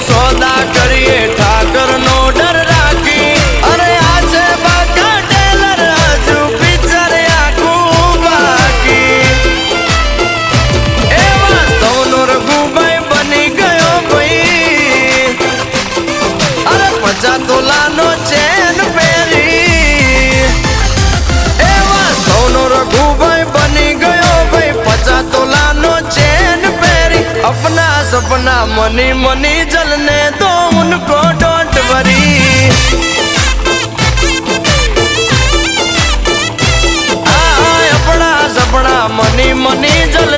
सौदा करिए ठाकर नो डर राखी अरे आज बाका टेलर हजू पिक्चर आखू बाकी ए वास्तव नो रघुभाई बनी गयो भाई अरे 50 तोला नो चैन पेरी ए वास्तव नो रघुभाई बनी गयो भाई 50 तोला नो चैन पेरी अपना सपना मनी मनी जलने दो उनको डोंट वरी अपना सपना मनी मनी जल